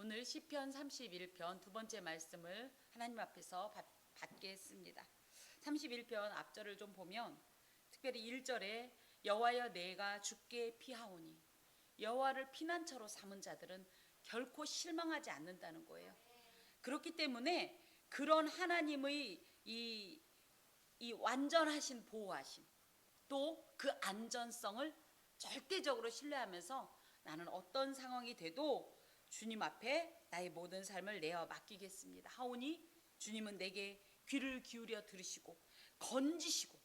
오늘 시편 31편 두 번째 말씀을 하나님 앞에서 받겠습니다. 31편 앞절을 좀 보면 특별히 1절에 여호와여 내가 주께 피하오니, 여호와를 피난처로 삼은 자들은 결코 실망하지 않는다는 거예요. 그렇기 때문에 그런 하나님의 이 완전하신 보호하심, 또 그 안전성을 절대적으로 신뢰하면서 나는 어떤 상황이 돼도 주님 앞에 나의 모든 삶을 내어 맡기겠습니다 하오니, 주님은 내게 귀를 기울여 들으시고 건지시고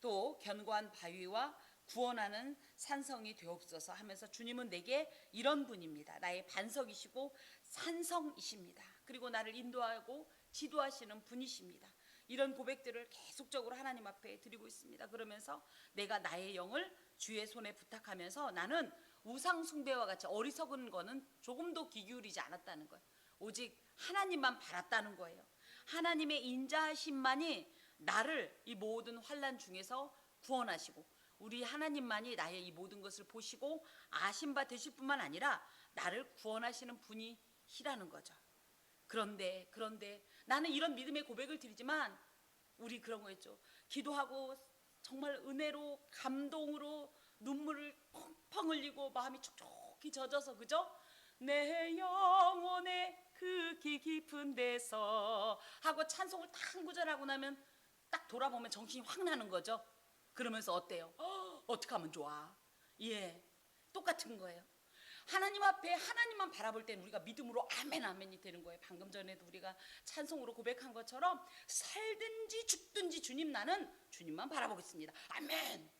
또 견고한 바위와 구원하는 산성이 되옵소서 하면서, 주님은 내게 이런 분입니다. 나의 반석이시고 산성이십니다. 그리고 나를 인도하고 지도하시는 분이십니다. 이런 고백들을 계속적으로 하나님 앞에 드리고 있습니다. 그러면서 내가 나의 영을 주의 손에 부탁하면서 나는 우상 숭배와 같이 어리석은 거는 조금도 귀 기울이지 않았다는 거예요. 오직 하나님만 바랐다는 거예요. 하나님의 인자하심만이 나를 이 모든 환난 중에서 구원하시고, 우리 하나님만이 나의 이 모든 것을 보시고 아신 바 되실 뿐만 아니라 나를 구원하시는 분이시라는 거죠. 그런데 나는 이런 믿음의 고백을 드리지만 우리 그런 거 있죠. 기도하고 정말 은혜로 감동으로 눈물을 펑펑 흘리고 마음이 촉촉히 젖어서, 그죠? 내 영혼의 그 깊은 데서 하고 찬송을 딱 한 구절 하고 나면 딱 돌아보면 정신이 확 나는 거죠. 그러면서 어때요? 어떻게 하면 좋아? 예, 똑같은 거예요. 하나님 앞에 하나님만 바라볼 때는 우리가 믿음으로 아멘 아멘이 되는 거예요. 방금 전에도 우리가 찬송으로 고백한 것처럼 살든지 죽든지 주님, 나는 주님만 바라보겠습니다. 아멘.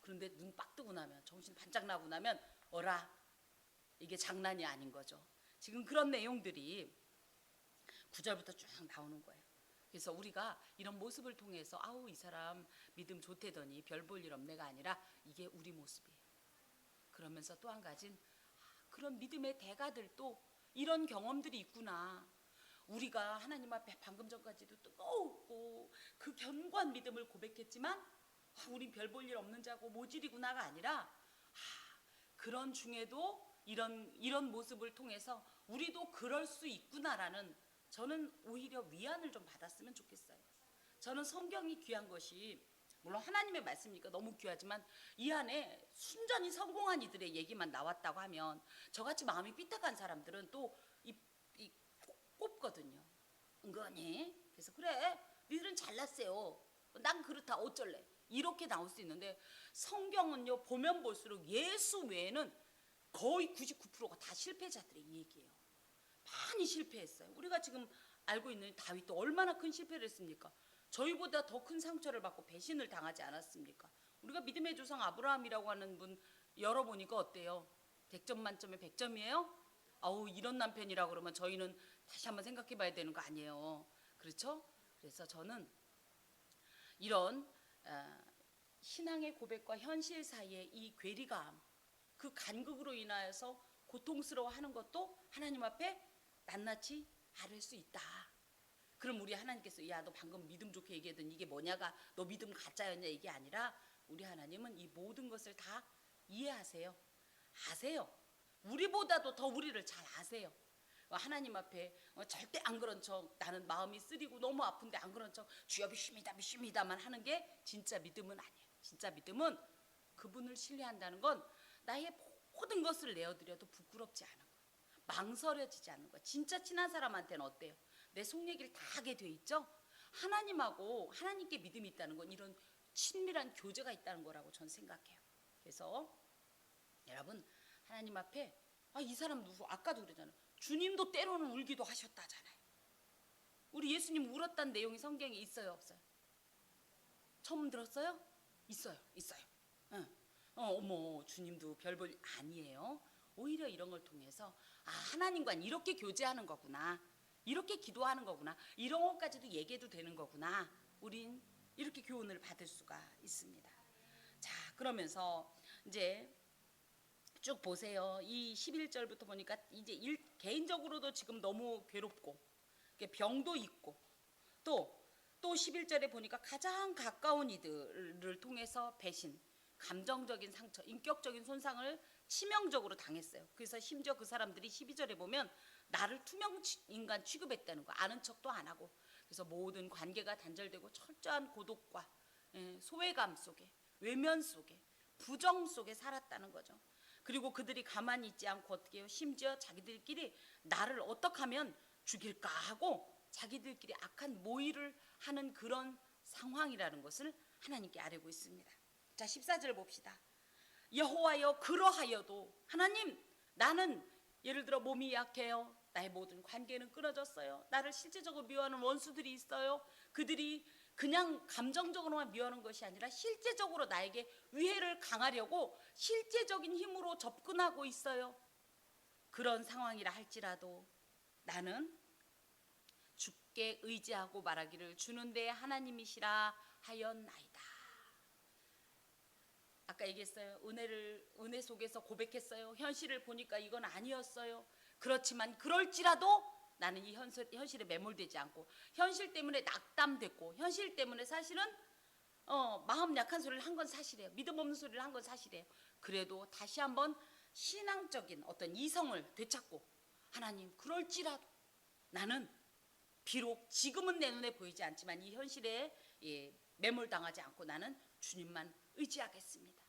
그런데 눈 빡 뜨고 나면, 정신 반짝 나고 나면 어라, 이게 장난이 아닌 거죠. 지금 그런 내용들이 9절부터 쭉 나오는 거예요. 그래서 우리가 이런 모습을 통해서 아우 이 사람 믿음 좋대더니 별 볼 일 없네가 아니라 이게 우리 모습이에요. 그러면서 또 한 가지는 그런 믿음의 대가들도 이런 경험들이 있구나. 우리가 하나님 앞에 방금 전까지도 뜨거웠고 그 견고한 믿음을 고백했지만 우린 별 볼 일 없는 자고 모질이구나가 아니라 그런 중에도 이런 모습을 통해서 우리도 그럴 수 있구나라는, 저는 오히려 위안을 좀 받았으면 좋겠어요. 저는 성경이 귀한 것이 물론 하나님의 말씀이니까 너무 귀하지만 이 안에 순전히 성공한 이들의 얘기만 나왔다고 하면 저같이 마음이 삐딱한 사람들은 또 꼽거든요. 은근히. 그래서 그래 니들은 잘났어요, 난 그렇다 어쩔래, 이렇게 나올 수 있는데 성경은요 보면 볼수록 예수 외에는 거의 99%가 다 실패자들의 얘기예요. 많이 실패했어요. 우리가 지금 알고 있는 다윗도 얼마나 큰 실패를 했습니까? 저희보다 더 큰 상처를 받고 배신을 당하지 않았습니까? 우리가 믿음의 조상 아브라함이라고 하는 분 열어보니까 어때요? 100점 만점에 100점이에요? 아우 이런 남편이라고 그러면 저희는 다시 한번 생각해 봐야 되는 거 아니에요. 그렇죠? 그래서 저는 이런 신앙의 고백과 현실 사이의 이 괴리감, 그 간극으로 인하여서 고통스러워하는 것도 하나님 앞에 낱낱이 아를 수 있다. 그럼 우리 하나님께서 야 너 방금 믿음 좋게 얘기하던 이게 뭐냐가 너 믿음 가짜였냐 이게 아니라, 우리 하나님은 이 모든 것을 다 이해하세요. 아세요. 우리보다도 더 우리를 잘 아세요. 하나님 앞에 절대 안 그런 척, 나는 마음이 쓰리고 너무 아픈데 안 그런 척 주여 믿습니다만 하는 게 진짜 믿음은 아니에요. 진짜 믿음은 그분을 신뢰한다는 건 나의 모든 것을 내어드려도 부끄럽지 않은 거예요. 망설여지지 않는 거예요. 진짜 친한 사람한테는 어때요? 내 속 얘기를 다 하게 돼 있죠. 하나님하고 하나님께 믿음이 있다는 건 이런 친밀한 교제가 있다는 거라고 저는 생각해요. 그래서 여러분 하나님 앞에 이 사람 누구, 아까도 그러잖아요. 주님도 때로는 울기도 하셨다잖아요. 우리 예수님 울었다는 내용이 성경에 있어요 없어요? 처음 들었어요? 있어요. 응. 어머 주님도 별 볼 아니에요. 오히려 이런 걸 통해서 하나님과 이렇게 교제하는 거구나, 이렇게 기도하는 거구나, 이런 것까지도 얘기해도 되는 거구나, 우린 이렇게 교훈을 받을 수가 있습니다. 자, 그러면서 이제 쭉 보세요. 이 11절부터 보니까 이제 개인적으로도 지금 너무 괴롭고 병도 있고 또 11절에 보니까 가장 가까운 이들을 통해서 배신, 감정적인 상처, 인격적인 손상을 치명적으로 당했어요. 그래서 심지어 그 사람들이 12절에 보면 나를 투명 인간 취급했다는 거, 아는 척도 안 하고. 그래서 모든 관계가 단절되고 철저한 고독과 소외감 속에, 외면 속에, 부정 속에 살았다는 거죠. 그리고 그들이 가만히 있지 않고 어떻게 해요? 심지어 자기들끼리 나를 어떻게 하면 죽일까 하고 자기들끼리 악한 모의를 하는 그런 상황이라는 것을 하나님께 아뢰고 있습니다. 자, 14절 봅시다. 여호와여, 그러하여도 하나님, 나는 예를 들어 몸이 약해요. 나의 모든 관계는 끊어졌어요. 나를 실제적으로 미워하는 원수들이 있어요. 그들이 그냥 감정적으로만 미워하는 것이 아니라 실제적으로 나에게 위해를 강하려고 실제적인 힘으로 접근하고 있어요. 그런 상황이라 할지라도 나는 주께 의지하고 말하기를 주는 내 하나님이시라 하였나이다. 아까 얘기했어요. 은혜 속에서 고백했어요. 현실을 보니까 이건 아니었어요. 그렇지만 그럴지라도 나는 이 현실에 매몰되지 않고, 현실 때문에 낙담됐고, 현실 때문에 사실은 마음 약한 소리를 한 건 사실이에요. 믿음 없는 소리를 한 건 사실이에요. 그래도 다시 한번 신앙적인 어떤 이성을 되찾고, 하나님, 그럴지라도 나는 비록 지금은 내 눈에 보이지 않지만 이 현실에 매몰당하지 않고 나는 주님만 의지하겠습니다.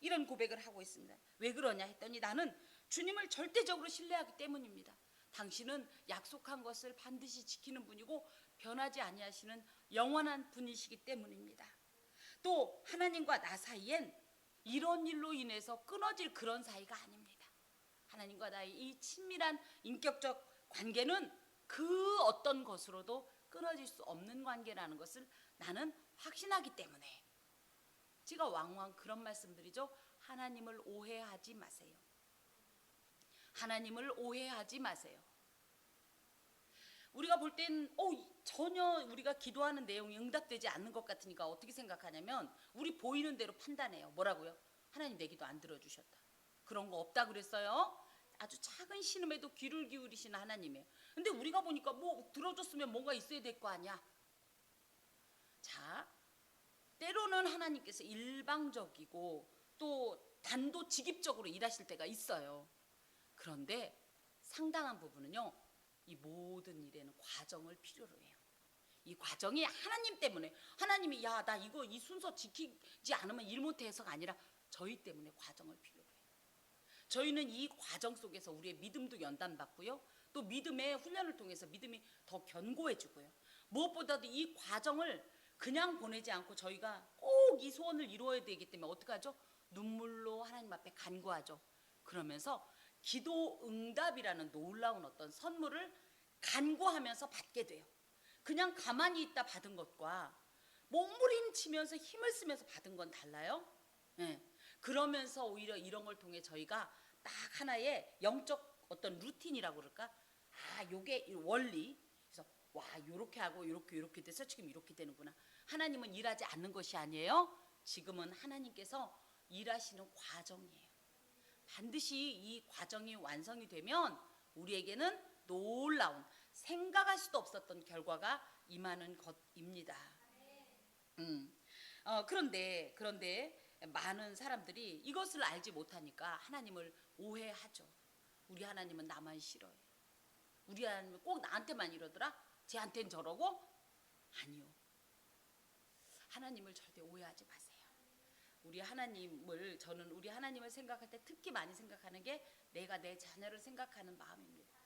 이런 고백을 하고 있습니다. 왜 그러냐 했더니 나는 주님을 절대적으로 신뢰하기 때문입니다. 당신은 약속한 것을 반드시 지키는 분이고 변하지 아니하시는 영원한 분이시기 때문입니다. 또 하나님과 나 사이엔 이런 일로 인해서 끊어질 그런 사이가 아닙니다. 하나님과 나의 이 친밀한 인격적 관계는 그 어떤 것으로도 끊어질 수 없는 관계라는 것을 나는 확신하기 때문에 제가 왕왕 그런 말씀드리죠. 하나님을 오해하지 마세요. 하나님을 오해하지 마세요. 우리가 볼 땐 전혀 우리가 기도하는 내용이 응답되지 않는 것 같으니까 어떻게 생각하냐면 우리 보이는 대로 판단해요. 뭐라고요? 하나님 내 기도 안 들어주셨다. 그런 거 없다 그랬어요. 아주 작은 신음에도 귀를 기울이시는 하나님이에요. 근데 우리가 보니까 뭐 들어줬으면 뭔가 있어야 될 거 아니야. 자, 때로는 하나님께서 일방적이고 또 단도직입적으로 일하실 때가 있어요. 그런데 상당한 부분은요, 이 모든 일에는 과정을 필요로 해요. 이 과정이 하나님 때문에, 하나님이 야, 나 이거 이 순서 지키지 않으면 일 못해 해서가 아니라 저희 때문에 과정을 필요로 해요. 저희는 이 과정 속에서 우리의 믿음도 연단받고요, 또 믿음의 훈련을 통해서 믿음이 더 견고해지고요, 무엇보다도 이 과정을 그냥 보내지 않고 저희가 꼭 이 소원을 이루어야 되기 때문에 어떻게 하죠? 눈물로 하나님 앞에 간구하죠. 그러면서 기도 응답이라는 놀라운 어떤 선물을 간구하면서 받게 돼요. 그냥 가만히 있다 받은 것과 몸부림치면서 힘을 쓰면서 받은 건 달라요. 그러면서 오히려 이런 걸 통해 저희가 딱 하나의 영적 어떤 루틴이라고 그럴까? 요게 원리. 그래서 와, 요렇게 하고 요렇게 돼서 지금 이렇게 되는구나. 하나님은 일하지 않는 것이 아니에요. 지금은 하나님께서 일하시는 과정이에요. 반드시 이 과정이 완성이 되면 우리에게는 놀라운, 생각할 수도 없었던 결과가 임하는 것입니다. 그런데 많은 사람들이 이것을 알지 못하니까 하나님을 오해하죠. 우리 하나님은 나만 싫어해. 우리 하나님은 꼭 나한테만 이러더라. 쟤한테는 저러고. 아니요. 하나님을 절대 오해하지 마세요. 저는 우리 하나님을 생각할 때 특히 많이 생각하는 게 내가 내 자녀를 생각하는 마음입니다.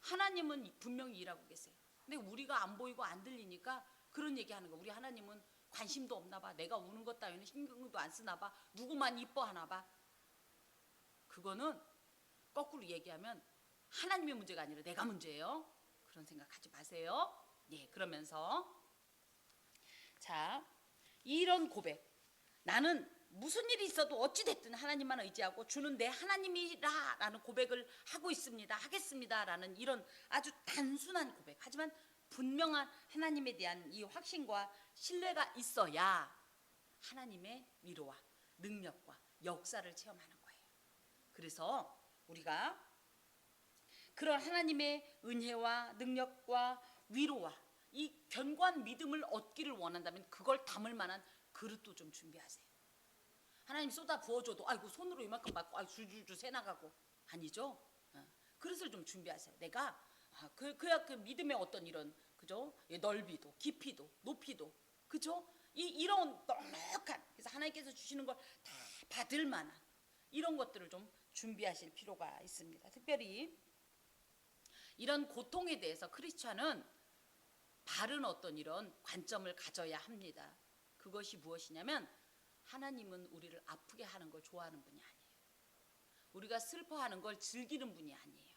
하나님은 분명히 일하고 계세요. 근데 우리가 안 보이고 안 들리니까 그런 얘기하는 거. 우리 하나님은 관심도 없나 봐. 내가 우는 것 따위는 신경도 안 쓰나 봐. 누구만 이뻐하나 봐. 그거는 거꾸로 얘기하면 하나님의 문제가 아니라 내가 문제예요. 그런 생각하지 마세요. 그러면서 자, 이런 고백, 나는 무슨 일이 있어도 어찌됐든 하나님만 의지하고 주는 내 하나님이라 라는 고백을 하고 있습니다. 하겠습니다 라는 이런 아주 단순한 고백, 하지만 분명한 하나님에 대한 이 확신과 신뢰가 있어야 하나님의 위로와 능력과 역사를 체험하는 거예요. 그래서 우리가 그런 하나님의 은혜와 능력과 위로와 이 견고한 믿음을 얻기를 원한다면 그걸 담을 만한 그릇도 좀 준비하세요. 하나님 쏟아 부어줘도 아이고 손으로 이만큼 받고 아이 줄줄줄 새 나가고 아니죠. 그릇을 좀 준비하세요. 내가 그야 그 믿음의 어떤 이런 그죠? 넓이도 깊이도 높이도 그죠? 이런 넉넉한 그래서 하나님께서 주시는 걸 다 받을 만한 이런 것들을 좀 준비하실 필요가 있습니다. 특별히 이런 고통에 대해서 크리스찬은 바른 어떤 이런 관점을 가져야 합니다. 그것이 무엇이냐면 하나님은 우리를 아프게 하는 걸 좋아하는 분이 아니에요. 우리가 슬퍼하는 걸 즐기는 분이 아니에요.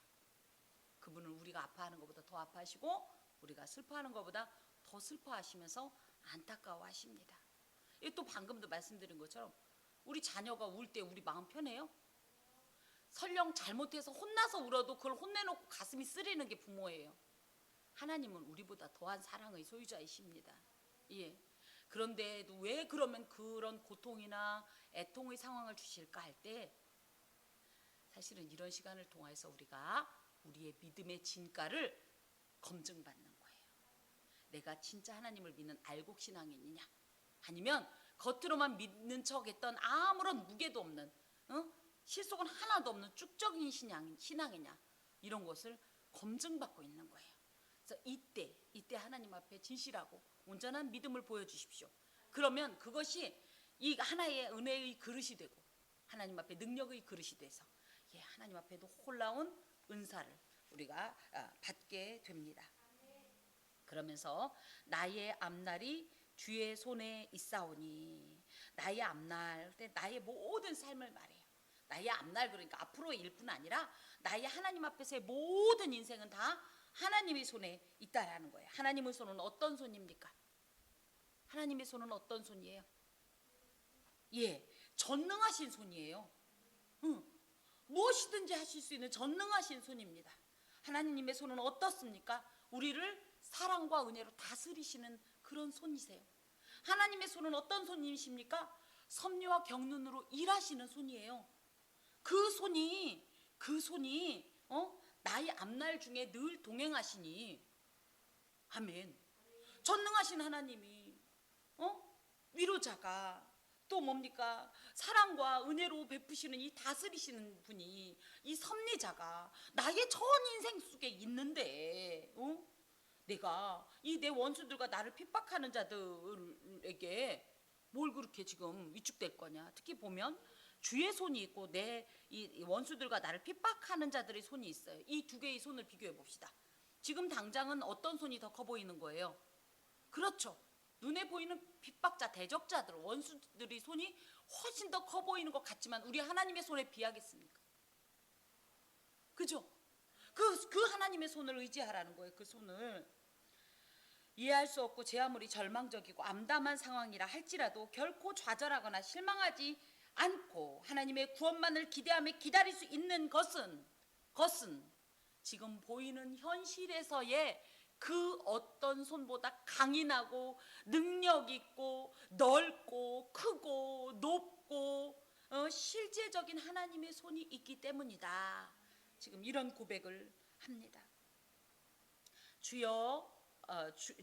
그분은 우리가 아파하는 것보다 더 아파하시고 우리가 슬퍼하는 것보다 더 슬퍼하시면서 안타까워하십니다. 또 방금도 말씀드린 것처럼 우리 자녀가 울 때 우리 마음 편해요? 설령 잘못해서 혼나서 울어도 그걸 혼내놓고 가슴이 쓰리는 게 부모예요. 하나님은 우리보다 더한 사랑의 소유자이십니다. 예. 그런데도 왜 그러면 그런 고통이나 애통의 상황을 주실까 할 때 사실은 이런 시간을 통해서 우리가 우리의 믿음의 진가를 검증받는 거예요. 내가 진짜 하나님을 믿는 알곡신앙이냐 아니면 겉으로만 믿는 척했던 아무런 무게도 없는 실속은 하나도 없는 쭉적인 신앙이냐 이런 것을 검증받고 있는 거예요. 그래서 이때 하나님 앞에 진실하고 온전한 믿음을 보여주십시오. 그러면 그것이 이 하나의 은혜의 그릇이 되고 하나님 앞에 능력의 그릇이 돼서 하나님 앞에도 놀라운 은사를 우리가 받게 됩니다. 그러면서 나의 앞날이 주의 손에 있사오니 나의 앞날 나의 모든 삶을 말해요. 나의 앞날 그러니까 앞으로의 일뿐 아니라 나의 하나님 앞에서의 모든 인생은 다 하나님의 손에 있다라는 거예요. 하나님의 손은 어떤 손입니까? 하나님의 손은 어떤 손이에요? 전능하신 손이에요. 무엇이든지 하실 수 있는 전능하신 손입니다. 하나님의 손은 어떻습니까? 우리를 사랑과 은혜로 다스리시는 그런 손이세요. 하나님의 손은 어떤 손이십니까? 섭리와 경륜으로 일하시는 손이에요. 그 손이 나의 앞날 중에 늘 동행하시니 아멘. 전능하신 하나님이 위로자가 또 뭡니까? 사랑과 은혜로 베푸시는 이 다스리시는 분이 이 섭리자가 나의 전 인생 속에 있는데 내가 이 내 원수들과 나를 핍박하는 자들에게 뭘 그렇게 지금 위축될 거냐. 특히 보면 주의 손이 있고 내 이 원수들과 나를 핍박하는 자들의 손이 있어요. 이 두 개의 손을 비교해 봅시다. 지금 당장은 어떤 손이 더 커 보이는 거예요? 그렇죠. 눈에 보이는 핍박자, 대적자들, 원수들의 손이 훨씬 더 커 보이는 것 같지만 우리 하나님의 손에 비하겠습니까? 그죠? 그 하나님의 손을 의지하라는 거예요. 그 손을. 이해할 수 없고 제 아무리 절망적이고 암담한 상황이라 할지라도 결코 좌절하거나 실망하지 않고 하나님의 구원만을 기대하며 기다릴 수 있는 것은 지금 보이는 현실에서의 그 어떤 손보다 강인하고 능력 있고 넓고 크고 높고 실제적인 하나님의 손이 있기 때문이다. 지금 이런 고백을 합니다. 주여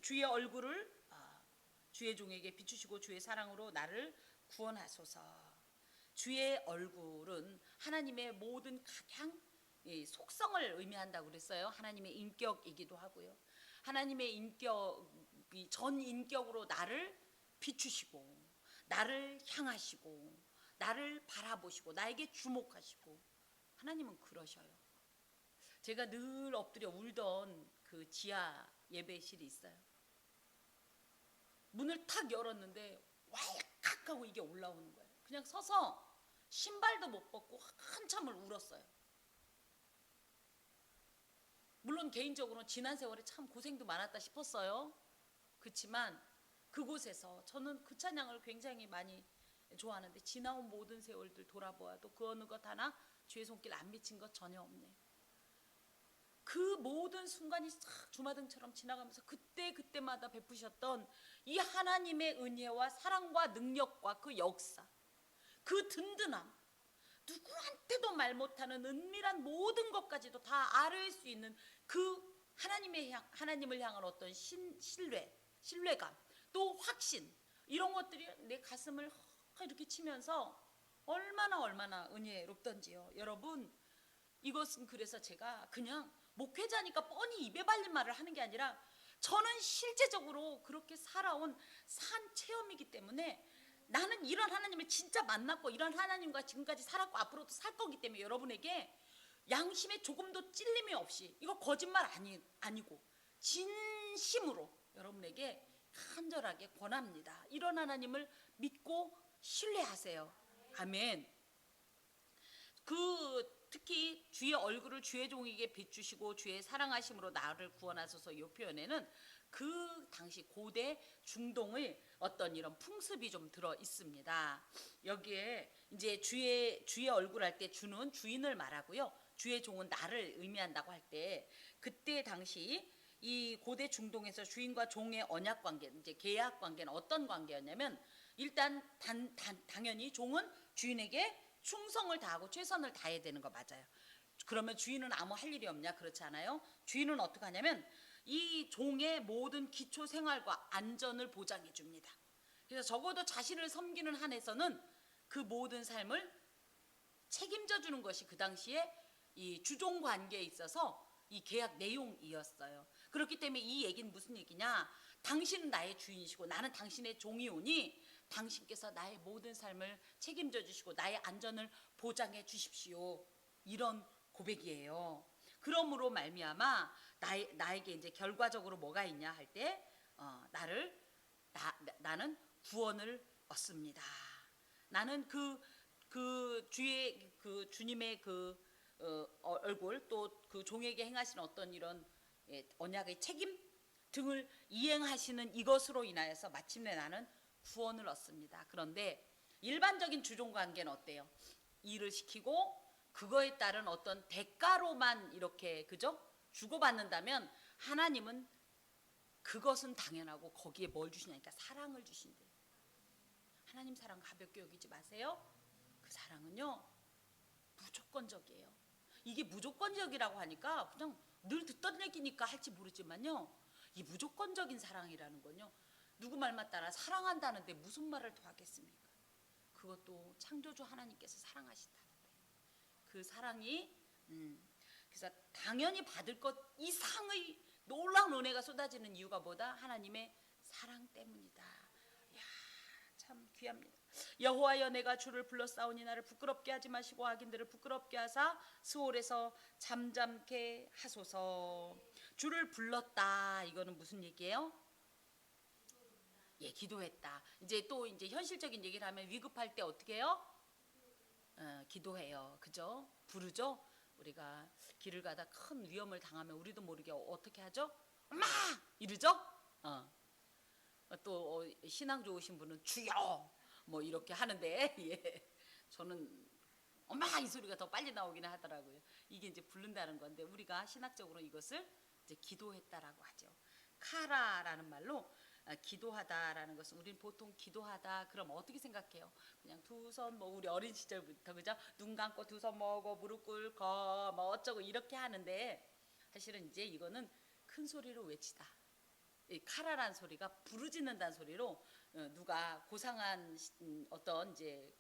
주의 얼굴을 주의 종에게 비추시고 주의 사랑으로 나를 구원하소서. 주의 얼굴은 하나님의 모든 가장 속성을 의미한다고 그랬어요. 하나님의 인격이기도 하고요. 하나님의 인격이 전 인격으로 나를 비추시고 나를 향하시고 나를 바라보시고 나에게 주목하시고 하나님은 그러셔요. 제가 늘 엎드려 울던 그 지하 예배실이 있어요. 문을 탁 열었는데 왈칵 하고 이게 올라오는 거예요. 그냥 서서 신발도 못 벗고 한참을 울었어요. 물론 개인적으로 지난 세월에 참 고생도 많았다 싶었어요. 그렇지만 그곳에서 저는 그 찬양을 굉장히 많이 좋아하는데 지나온 모든 세월들 돌아보아도 그 어느 것 하나 주의 손길 안 미친 것 전혀 없네요. 그 모든 순간이 싹 주마등처럼 지나가면서 그때마다 베푸셨던 이 하나님의 은혜와 사랑과 능력과 그 역사, 그 든든함, 누구한테도 말 못하는 은밀한 모든 것까지도 다 알을 수 있는 그 하나님을 향한 어떤 신뢰감, 또 확신, 이런 것들이 내 가슴을 이렇게 치면서 얼마나 은혜롭던지요. 여러분, 이것은 그래서 제가 그냥 목회자니까 뻔히 입에 발린 말을 하는 게 아니라 저는 실제적으로 그렇게 살아온 산 체험이기 때문에 나는 이런 하나님을 진짜 만났고 이런 하나님과 지금까지 살았고 앞으로도 살 거기 때문에 여러분에게 양심에 조금도 찔림이 없이, 이거 거짓말 아니고 진심으로 여러분에게 간절하게 권합니다. 이런 하나님을 믿고 신뢰하세요. 아멘. 특히 주의 얼굴을 주의 종에게 비추시고 주의 사랑하심으로 나를 구원하소서, 이 표현에는 그 당시 고대 중동의 어떤 이런 풍습이 좀 들어 있습니다. 여기에 이제 주의 얼굴 할 때 주는 주인을 말하고요, 주의 종은 나를 의미한다고 할 때, 그때 당시 이 고대 중동에서 주인과 종의 언약 관계, 이제 계약 관계는 어떤 관계였냐면, 일단 당연히 종은 주인에게 충성을 다하고 최선을 다해야 되는 거 맞아요. 그러면 주인은 아무 할 일이 없냐? 그렇지 않아요. 주인은 어떻게 하냐면 이 종의 모든 기초 생활과 안전을 보장해 줍니다. 그래서 적어도 자신을 섬기는 한에서는 그 모든 삶을 책임져 주는 것이 그 당시에 이 주종 관계에 있어서 이 계약 내용이었어요. 그렇기 때문에 이 얘기는 무슨 얘기냐? 당신은 나의 주인이시고 나는 당신의 종이오니 당신께서 나의 모든 삶을 책임져 주시고 나의 안전을 보장해 주십시오. 이런 고백이에요. 그러므로 말미암아 나에게 이제 결과적으로 뭐가 있냐 할 때, 나는 구원을 얻습니다. 나는 그 주의 그 주님의 얼굴, 또 그 종에게 행하신 어떤 이런 언약의 책임 등을 이행하시는 이것으로 인하여서 마침내 나는 구원을 얻습니다. 그런데 일반적인 주종 관계는 어때요? 일을 시키고 그거에 따른 어떤 대가로만 이렇게 그죠? 주고받는다면, 하나님은 그것은 당연하고 거기에 뭘 주시냐니까 사랑을 주신대요. 하나님 사랑 가볍게 여기지 마세요. 그 사랑은요 무조건적이에요. 이게 무조건적이라고 하니까 그냥 늘 듣던 얘기니까 할지 모르지만요, 이 무조건적인 사랑이라는 건요, 누구 말만 따라 사랑한다는데 무슨 말을 더 하겠습니까? 그것도 창조주 하나님께서 사랑하신다는데 그 사랑이 그래서 당연히 받을 것 이상의 놀라운 은혜가 쏟아지는 이유가 뭐다? 하나님의 사랑 때문이다. 이야, 참 귀합니다. 여호와여, 내가 주를 불렀사오니 나를 부끄럽게 하지 마시고 악인들을 부끄럽게 하사 스올에서 잠잠케 하소서. 주를 불렀다, 이거는 무슨 얘기예요? 예, 기도했다. 이제 또 이제 현실적인 얘기를 하면 위급할 때 어떻게 해요? 기도해요. 그죠? 부르죠? 우리가 길을 가다 큰 위험을 당하면 우리도 모르게 어떻게 하죠? 엄마! 이러죠? 또 신앙 좋으신 분은 주여! 뭐 이렇게 하는데 예. 저는 엄마 이 소리가 더 빨리 나오긴 하더라고요. 이게 이제 부른다는 건데, 우리가 신학적으로 이것을 이제 기도했다라고 하죠. 카라라는 말로 기도하다라는 것은, 우리는 보통 기도하다 그럼 어떻게 생각해요? 그냥 두 손, 뭐 우리 어린 시절부터 그죠? 눈 감고 두 손 모으고 무릎 꿇고 뭐 어쩌고 이렇게 하는데, 사실은 이제 이거는 큰 소리로 외치다. 이 카라란 소리가 부르짖는다는 소리로, 누가 고상한 어떤 이제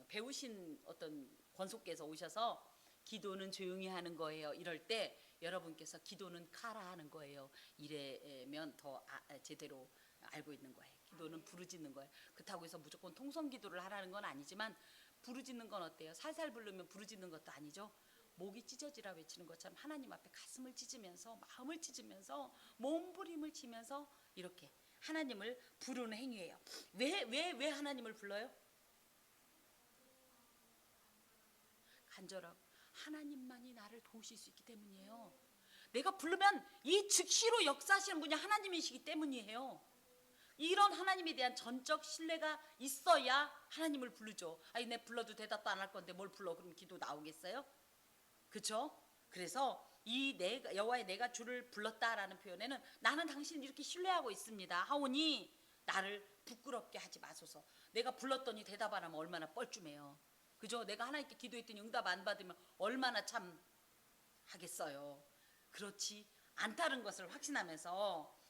배우신 어떤 권속께서 오셔서 기도는 조용히 하는 거예요, 이럴 때 여러분께서 기도는 카라 하는 거예요, 이래면 더 제대로 알고 있는 거예요. 기도는 부르짖는 거예요. 그렇다고 해서 무조건 통성 기도를 하라는 건 아니지만, 부르짖는 건 어때요? 살살 부르면 부르짖는 것도 아니죠. 목이 찢어지라 외치는 것처럼 하나님 앞에 가슴을 찢으면서, 마음을 찢으면서, 몸부림을 치면서 이렇게 하나님을 부르는 행위예요. 왜 하나님을 불러요? 간절하고 하나님만이 나를 도우실 수 있기 때문이에요. 내가 부르면 이 즉시로 역사하시는 분이 하나님이시기 때문이에요. 이런 하나님에 대한 전적 신뢰가 있어야 하나님을 부르죠. 아니, 내 불러도 대답도 안 할 건데 뭘 불러? 그럼 기도 나오겠어요? 그렇죠? 그래서 이 여호와의 내가 주를 불렀다라는 표현에는, 나는 당신을 이렇게 신뢰하고 있습니다 하오니 나를 부끄럽게 하지 마소서. 내가 불렀더니 대답 안 하면 얼마나 뻘쭘해요. 그죠? 내가 하나님께 기도했더니 응답 안 받으면 얼마나 참 하겠어요. 그렇지 않다는 것을 확신하면서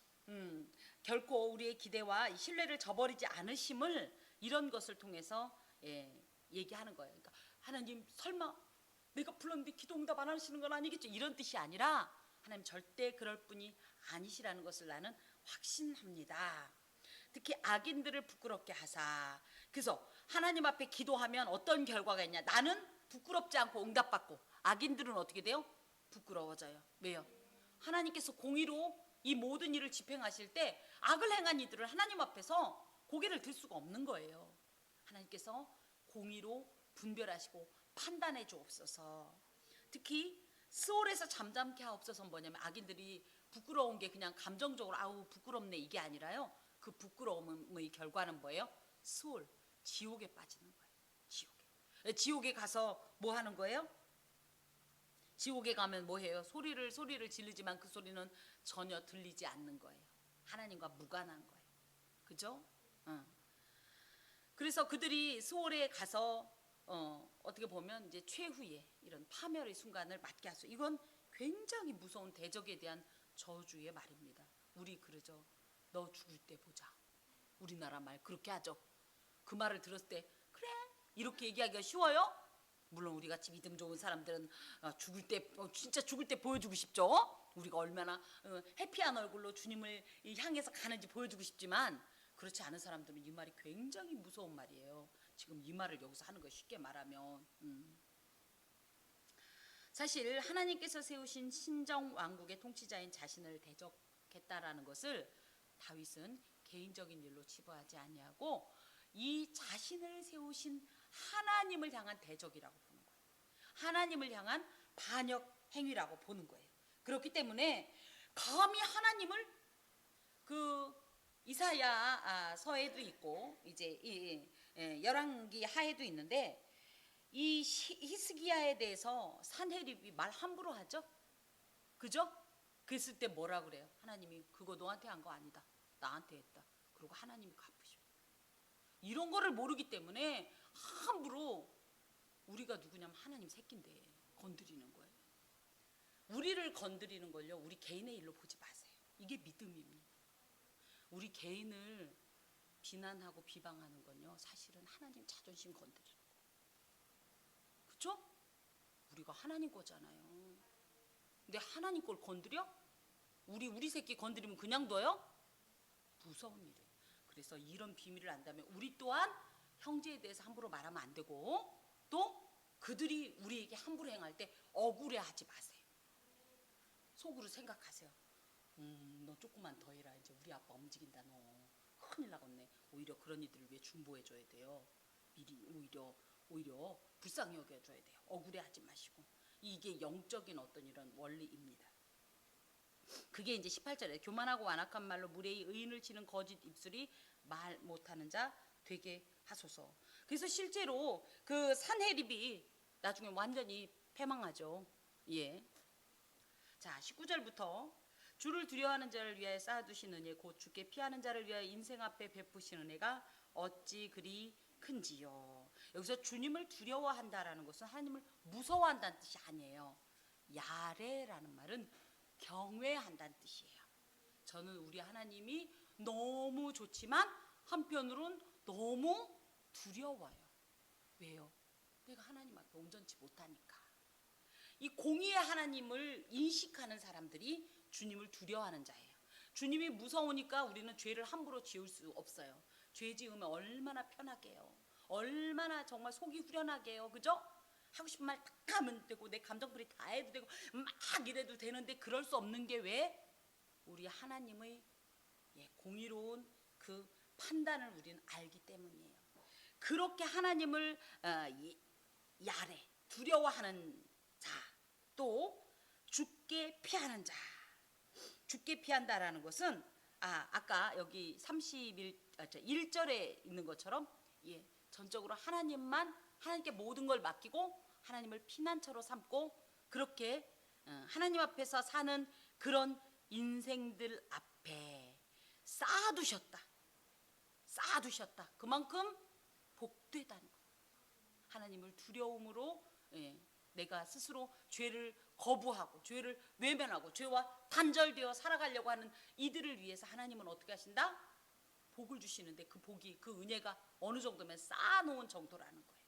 결코 우리의 기대와 신뢰를 저버리지 않으심을, 이런 것을 통해서 얘기하는 거예요. 그러니까 하나님 설마 내가 불렀는데 기도 응답 안 하시는 건 아니겠죠? 이런 뜻이 아니라 하나님 절대 그럴 분이 아니시라는 것을 나는 확신합니다. 특히 악인들을 부끄럽게 하사. 그래서 하나님 앞에 기도하면 어떤 결과가 있냐? 나는 부끄럽지 않고 응답받고, 악인들은 어떻게 돼요? 부끄러워져요. 왜요? 하나님께서 공의로 이 모든 일을 집행하실 때 악을 행한 이들을 하나님 앞에서 고개를 들 수가 없는 거예요. 하나님께서 공의로 분별하시고 판단해 주옵소서. 특히 스올에서 잠잠케 하옵소서. 뭐냐면 악인들이 부끄러운 게 그냥 감정적으로 아우 부끄럽네 이게 아니라요. 그 부끄러움의 결과는 뭐예요? 스올, 지옥에 빠지는 거예요. 지옥에 가서 뭐 하는 거예요? 지옥에 가면 뭐 해요? 소리를 지르지만 그 소리는 전혀 들리지 않는 거예요. 하나님과 무관한 거예요. 그죠? 그래서 그들이 스올에 가서 어떻게 보면 이제 최후의 이런 파멸의 순간을 맞게 하소. 이건 굉장히 무서운 대적에 대한 저주의 말입니다. 우리 그러죠. 너 죽을 때 보자. 우리나라 말 그렇게 하죠. 그 말을 들었을 때 그래 이렇게 얘기하기가 쉬워요? 물론 우리 같이 믿음 좋은 사람들은 죽을 때 진짜 죽을 때 보여주고 싶죠. 우리가 얼마나 해피한 얼굴로 주님을 향해서 가는지 보여주고 싶지만 그렇지 않은 사람들은 이 말이 굉장히 무서운 말이에요. 지금 이 말을 여기서 하는 거 쉽게 말하면 사실 하나님께서 세우신 신정 왕국의 통치자인 자신을 대적했다라는 것을 다윗은 개인적인 일로 치부하지 아니하고 이 자신을 세우신 하나님을 향한 대적이라고 보는 거예요. 하나님을 향한 반역 행위라고 보는 거예요. 그렇기 때문에 감히 하나님을 그 이사야 서에도 있고 이제 열왕기 하에도 있는데 이 히스기야에 대해서 산헤립이 말 함부로 하죠. 그죠? 그랬을 때 뭐라 그래요? 하나님이 그거 너한테 한 거 아니다. 나한테 했다. 그리고 하나님이 갚으시오. 이런 거를 모르기 때문에 함부로 우리가 누구냐면 하나님 새끼인데 건드리는 거예요. 우리를 건드리는 걸요. 우리 개인의 일로 보지 마세요. 이게 믿음입니다. 우리 개인을 비난하고 비방하는 건요. 사실은 하나님 자존심 건드리는 거예요. 그렇죠? 우리가 하나님 거잖아요. 근데 하나님 걸 건드려? 우리 새끼 건드리면 그냥 둬요? 무서운 일이에요. 그래서 이런 비밀을 안다면 우리 또한 형제에 대해서 함부로 말하면 안 되고 또 그들이 우리에게 함부로 행할 때 억울해하지 마세요. 속으로 생각하세요. 너 조금만 더 해라. 이제 우리 아빠 움직인다. 너 큰일 나겠네. 오히려 그런 이들을 위해 중보해줘야 돼요. 미리 오히려 불쌍히 여겨줘야 돼요. 억울해하지 마시고. 이게 영적인 어떤 이런 원리입니다. 그게 이제 18절에 교만하고 완악한 말로 무례히 의인을 치는 거짓 입술이 말 못하는 자 되게 하소서. 그래서 실제로 그 산헤립이 나중에 완전히 패망하죠. 예. 자 19절부터 주를 두려워하는 자를 위하여 쌓아두신 은혜 곧 주께 피하는 자를 위하여 인생 앞에 베푸신 은혜가 어찌 그리 큰지요. 여기서 주님을 두려워한다라는 것은 하나님을 무서워한다는 뜻이 아니에요. 야레라는 말은 경외한다는 뜻이에요. 저는 우리 하나님이 너무 좋지만 한편으론 너무 두려워요. 왜요? 내가 하나님 앞에 온전치 못하니까. 이 공의의 하나님을 인식하는 사람들이 주님을 두려워하는 자예요. 주님이 무서우니까 우리는 죄를 함부로 지을 수 없어요. 죄 지으면 얼마나 편하게요. 얼마나 정말 속이 후련하게요. 그죠? 하고 싶은 말 딱 하면 되고 내 감정풀이 다 해도 되고 막 이래도 되는데 그럴 수 없는 게 왜? 우리 하나님의 공의로운 그 판단을 우리는 알기 때문이에요. 그렇게 하나님을 야래 두려워하는 자, 또 죽게 피하는 자. 죽게 피한다라는 것은 아까 여기 1절에 있는 것처럼 전적으로 하나님께 모든 걸 맡기고 하나님을 피난처로 삼고 그렇게 하나님 앞에서 사는 그런 인생들 앞에 쌓아두셨다. 그만큼 복되다는 거예요. 하나님을 두려움으로 내가 스스로 죄를 거부하고 죄를 외면하고 죄와 단절되어 살아가려고 하는 이들을 위해서 하나님은 어떻게 하신다? 복을 주시는데 그 복이 그 은혜가 어느 정도면 쌓아놓은 정도라는 거예요.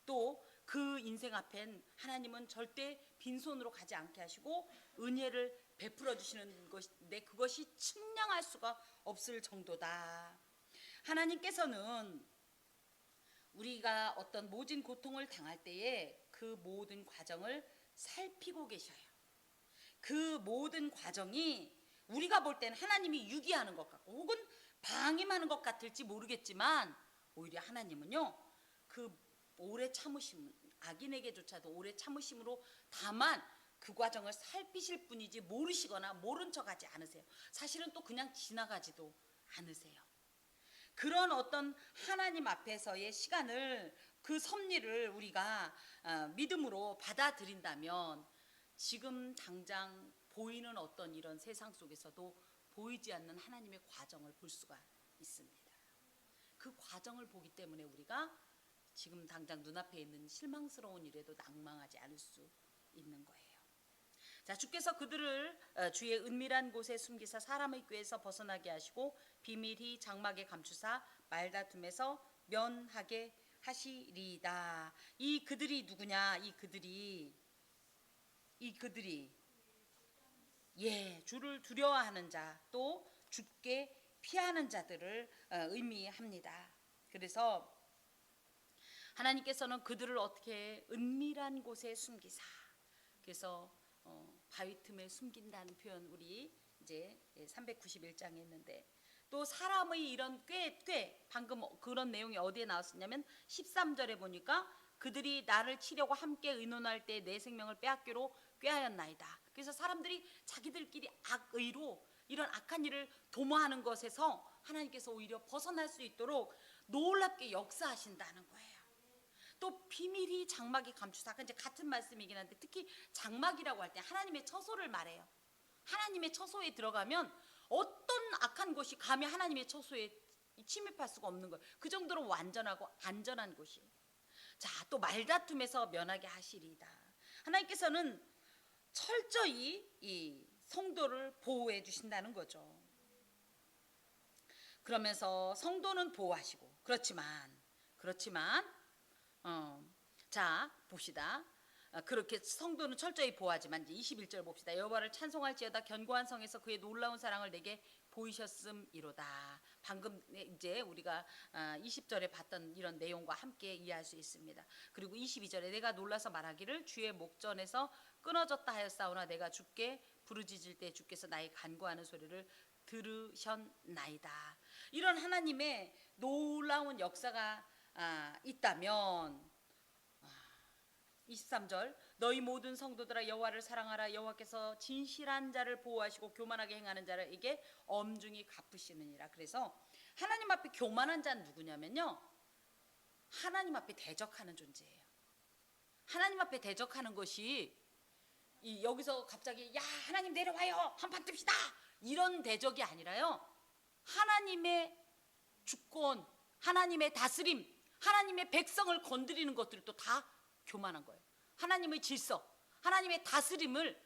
또 그 인생 앞엔 하나님은 절대 빈손으로 가지 않게 하시고 은혜를 베풀어 주시는 것인데 그것이 측량할 수가 없을 정도다. 하나님께서는 우리가 어떤 모진 고통을 당할 때에 그 모든 과정을 살피고 계셔요. 그 모든 과정이 우리가 볼 때는 하나님이 유기하는 것 같고 혹은 방임하는 것 같을지 모르겠지만 오히려 하나님은요 그 오래 참으심, 악인에게조차도 오래 참으심으로 다만 그 과정을 살피실 뿐이지 모르시거나 모른 척하지 않으세요. 사실은 또 그냥 지나가지도 않으세요. 그런 어떤 하나님 앞에서의 시간을 그 섭리를 우리가 믿음으로 받아들인다면 지금 당장 보이는 어떤 이런 세상 속에서도 보이지 않는 하나님의 과정을 볼 수가 있습니다. 그 과정을 보기 때문에 우리가 지금 당장 눈앞에 있는 실망스러운 일에도 낭망하지 않을 수 있는 거예요. 자, 주께서 그들을 주의 은밀한 곳에 숨기사 사람의 꾀에서 벗어나게 하시고 비밀히 장막에 감추사 말다툼에서 면하게 하시리이다. 이 그들이 누구냐? 이 그들이 주를 두려워하는 자, 또 주께 피하는 자들을 의미합니다. 그래서 하나님께서는 그들을 어떻게 은밀한 곳에 숨기사, 그래서 바위 틈에 숨긴다는 표현 우리 이제 391장에 있는데, 또 사람의 이런 꽤 방금 그런 내용이 어디에 나왔었냐면 13절에 보니까 그들이 나를 치려고 함께 의논할 때 내 생명을 빼앗기로 꾀하였나이다. 그래서 사람들이 자기들끼리 악의로 이런 악한 일을 도모하는 것에서 하나님께서 오히려 벗어날 수 있도록 놀랍게 역사하신다는 거예요. 또 비밀이 장막에 감추사, 이제 같은 말씀이긴 한데 특히 장막이라고 할 때 하나님의 처소를 말해요. 하나님의 처소에 들어가면 어떤 악한 것이 감히 하나님의 처소에 침입할 수가 없는 거예요. 그 정도로 완전하고 안전한 곳이에요. 자, 또 말다툼에서 면하게 하시리이다. 하나님께서는 철저히 이 성도를 보호해 주신다는 거죠. 그러면서 성도는 보호하시고 그렇지만 자 봅시다. 그렇게 성도는 철저히 보호하지만 이제 21절 봅시다. 여호와를 찬송할지어다 견고한 성에서 그의 놀라운 사랑을 내게 보이셨음이로다. 방금 이제 우리가 20절에 봤던 이런 내용과 함께 이해할 수 있습니다. 그리고 22절에 내가 놀라서 말하기를 주의 목전에서 끊어졌다 하였사오나 내가 주께 부르짖을 때 주께서 나의 간구하는 소리를 들으셨나이다. 이런 하나님의 놀라운 역사가 있다면 23절 너희 모든 성도들아 여호와를 사랑하라. 여호와께서 진실한 자를 보호하시고 교만하게 행하는 자에게 엄중히 갚으시느니라. 그래서 하나님 앞에 교만한 자는 누구냐면요, 하나님 앞에 대적하는 존재예요. 하나님 앞에 대적하는 것이 여기서 갑자기 야 하나님 내려와요 한판 뜹시다 이런 대적이 아니라요, 하나님의 주권, 하나님의 다스림, 하나님의 백성을 건드리는 것들도 다 교만한 거예요. 하나님의 질서, 하나님의 다스림을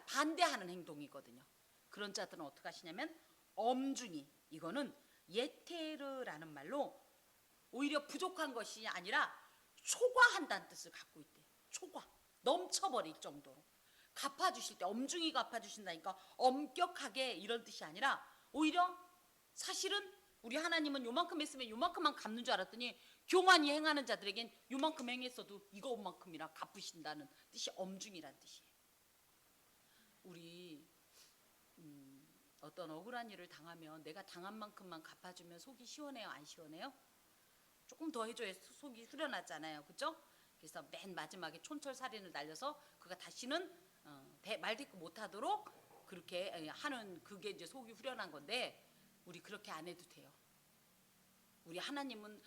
반대하는 행동이거든요. 그런 자들은 어떻게 하시냐면 엄중히, 이거는 예테르라는 말로 오히려 부족한 것이 아니라 초과한다는 뜻을 갖고 있대요. 초과, 넘쳐버릴 정도로 갚아주실 때 엄중히 갚아주신다니까 엄격하게 이런 뜻이 아니라 오히려 사실은 우리 하나님은 요만큼 했으면 요만큼만 갚는 줄 알았더니 교만히 행하는 자들에겐 요만큼 행했어도 이것만큼이나 갚으신다는 뜻이 엄중이란 뜻이에요. 우리 어떤 억울한 일을 당하면 내가 당한 만큼만 갚아주면 속이 시원해요, 안 시원해요? 조금 더 해줘야 속이 후련하잖아요, 그렇죠? 그래서 맨 마지막에 촌철살인을 날려서 그가 다시는 말대꾸 못하도록 그렇게 하는, 그게 이제 속이 후련한 건데 우리 그렇게 안 해도 돼요. 우리 하나님은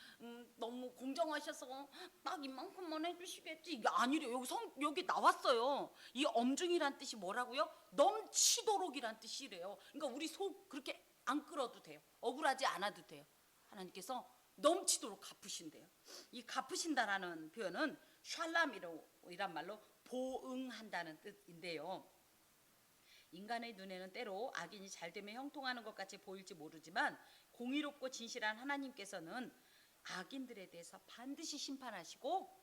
너무 공정하셔서 딱 이만큼만 해주시겠지, 이게 아니래요. 여기 나왔어요. 이 엄중이란 뜻이 뭐라고요? 넘치도록이란 뜻이래요. 그러니까 우리 속 그렇게 안 끌어도 돼요. 억울하지 않아도 돼요. 하나님께서 넘치도록 갚으신대요. 이 갚으신다라는 표현은 샬람이란 말로 보응한다는 뜻인데요. 인간의 눈에는 때로 악인이 잘되면 형통하는 것 같이 보일지 모르지만 공의롭고 진실한 하나님께서는 악인들에 대해서 반드시 심판하시고,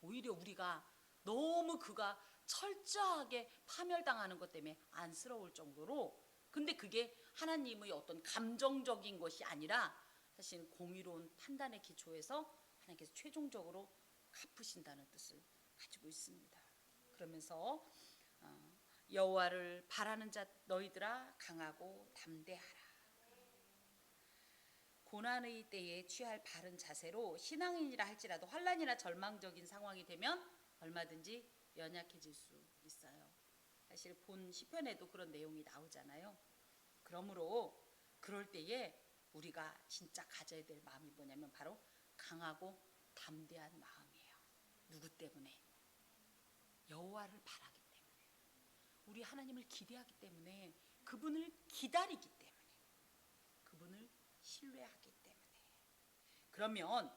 오히려 우리가 너무 그가 철저하게 파멸당하는 것 때문에 안쓰러울 정도로, 근데 그게 하나님의 어떤 감정적인 것이 아니라 사실 공의로운 판단의 기초에서 하나님께서 최종적으로 갚으신다는 뜻을 가지고 있습니다. 그러면서 여호와를 바라는 자 너희들아 강하고 담대하라. 고난의 때에 취할 바른 자세로 신앙인이라 할지라도 환난이나 절망적인 상황이 되면 얼마든지 연약해질 수 있어요. 사실 본 시편에도 그런 내용이 나오잖아요. 그러므로 그럴 때에 우리가 진짜 가져야 될 마음이 뭐냐면 바로 강하고 담대한 마음이에요. 누구 때문에? 여호와를 바라기 때문에, 우리 하나님을 기대하기 때문에, 그분을 기다리기 때문에, 그분을 신뢰하기 때문에. 그러면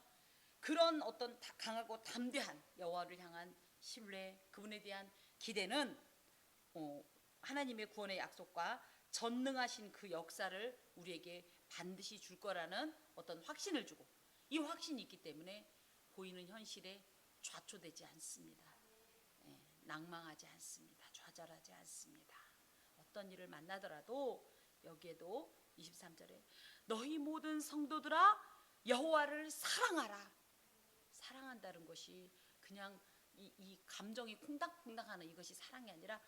그런 어떤 강하고 담대한 여호와를 향한 신뢰, 그분에 대한 기대는 하나님의 구원의 약속과 전능하신 그 역사를 우리에게 반드시 줄 거라는 어떤 확신을 주고, 이 확신이 있기 때문에 보이는 현실에 좌초되지 않습니다. 낭망하지 않습니다. 좌절하지 않습니다. 어떤 일을 만나더라도 여기에도 23절에 너희 모든 성도들아 여호와를 사랑하라. 사랑한다는 것이 그냥 이 감정이 콩닥콩닥하는 이것이 사랑이 아니라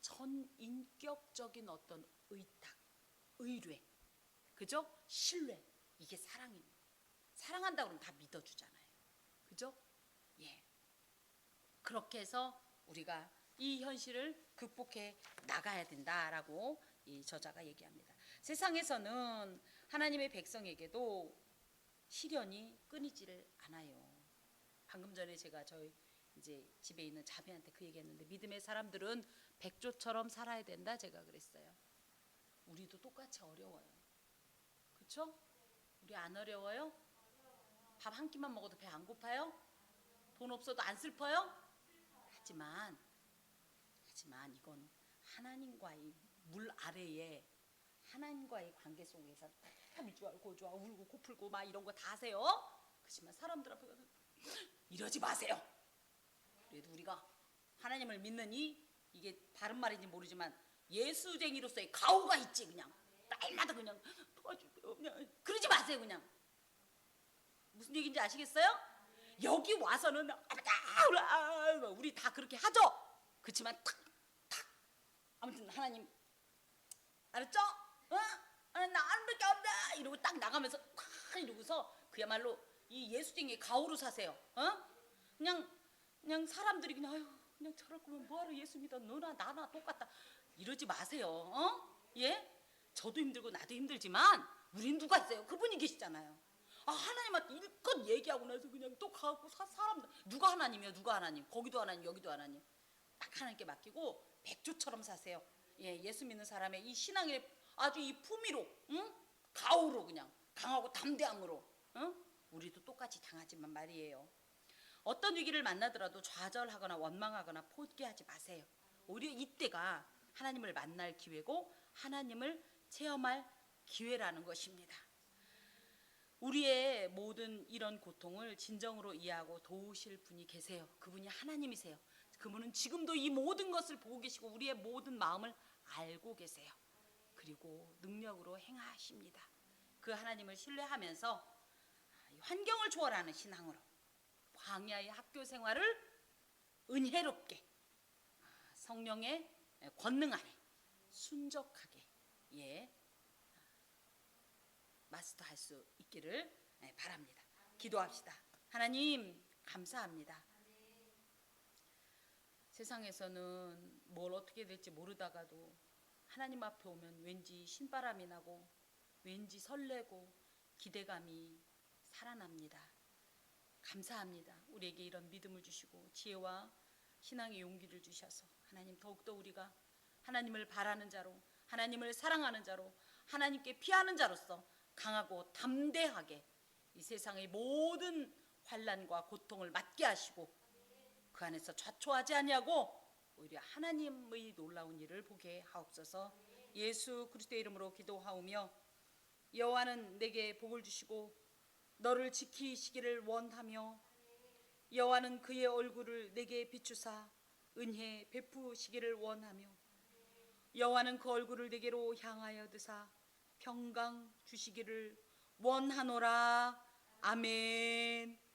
전인격적인 어떤 의탁, 의뢰, 그죠? 신뢰, 이게 사랑입니다. 사랑한다고 그러면 다 믿어주잖아요. 그죠? 예. 그렇게 해서 우리가 이 현실을 극복해 나가야 된다라고 이 저자가 얘기합니다. 세상에서는 하나님의 백성에게도 시련이 끊이지를 않아요. 방금 전에 제가 저희 이제 집에 있는 자매한테 그 얘기했는데, 믿음의 사람들은 백조처럼 살아야 된다 제가 그랬어요. 우리도 똑같이 어려워요. 그렇죠? 우리 안 어려워요? 밥 한 끼만 먹어도 배 안 고파요? 돈 없어도 안 슬퍼요? 하지만 이건 하나님과의 물 아래에 하나님과의 관계 속에서 밑줄 고주와 울고 고풀고 막 이런 거 다 하세요. 그렇지만 사람들 앞에 가서 이러지 마세요. 그래도 우리가 하나님을 믿는 이게 바른 말인지 모르지만 예수쟁이로서의 가오가 있지. 그냥 날마다 그냥 도와주세요. 그냥 그러지 마세요. 그냥 무슨 얘기인지 아시겠어요? 여기 와서는 우리 다 그렇게 하죠. 그렇지만 탁 아무튼 하나님 알았죠? 나 아무밖에 없다 이러고 딱 나가면서 탁 이러고서 그야말로 이 예수쟁이 가오로 사세요. 그냥 사람들이 그냥 저럴 거면 뭐하러 예수 믿어? 너나 나나 똑같다 이러지 마세요. 예? 저도 힘들고 나도 힘들지만 우린 누가 있어요? 그분이 계시잖아요. 하나님한테 일껏 얘기하고 나서 그냥 또 가고 사람들 누가 하나님이요? 누가 하나님? 거기도 하나님 여기도 하나님. 딱 하나님께 맡기고 백조처럼 사세요. 예, 예수 믿는 사람의 이 신앙의 아주 이 품위로, 가오로 그냥 강하고 담대함으로, 우리도 똑같이 당하지만 말이에요. 어떤 위기를 만나더라도 좌절하거나 원망하거나 포기하지 마세요. 오히려 이때가 하나님을 만날 기회고 하나님을 체험할 기회라는 것입니다. 우리의 모든 이런 고통을 진정으로 이해하고 도우실 분이 계세요. 그분이 하나님이세요. 그분은 지금도 이 모든 것을 보고 계시고 우리의 모든 마음을 알고 계세요. 그리고 능력으로 행하십니다. 그 하나님을 신뢰하면서 환경을 초월하는 신앙으로 광야의 학교 생활을 은혜롭게 성령의 권능 아래 순적하게 마스터할 수 있기를 바랍니다. 기도합시다. 하나님 감사합니다. 세상에서는 뭘 어떻게 될지 모르다가도 하나님 앞에 오면 왠지 신바람이 나고 왠지 설레고 기대감이 살아납니다. 감사합니다. 우리에게 이런 믿음을 주시고 지혜와 신앙의 용기를 주셔서 하나님 더욱더 우리가 하나님을 바라는 자로, 하나님을 사랑하는 자로, 하나님께 피하는 자로서 강하고 담대하게 이 세상의 모든 환난과 고통을 맞게 하시고 그 안에서 좌초하지 아니하고 오히려 하나님의 놀라운 일을 보게 하옵소서. 예수 그리스도의 이름으로 기도하오며 여호와는 내게 복을 주시고 너를 지키시기를 원하며 여호와는 그의 얼굴을 내게 비추사 은혜 베푸시기를 원하며 여호와는 그 얼굴을 내게로 향하여 드사 평강 주시기를 원하노라. 아멘.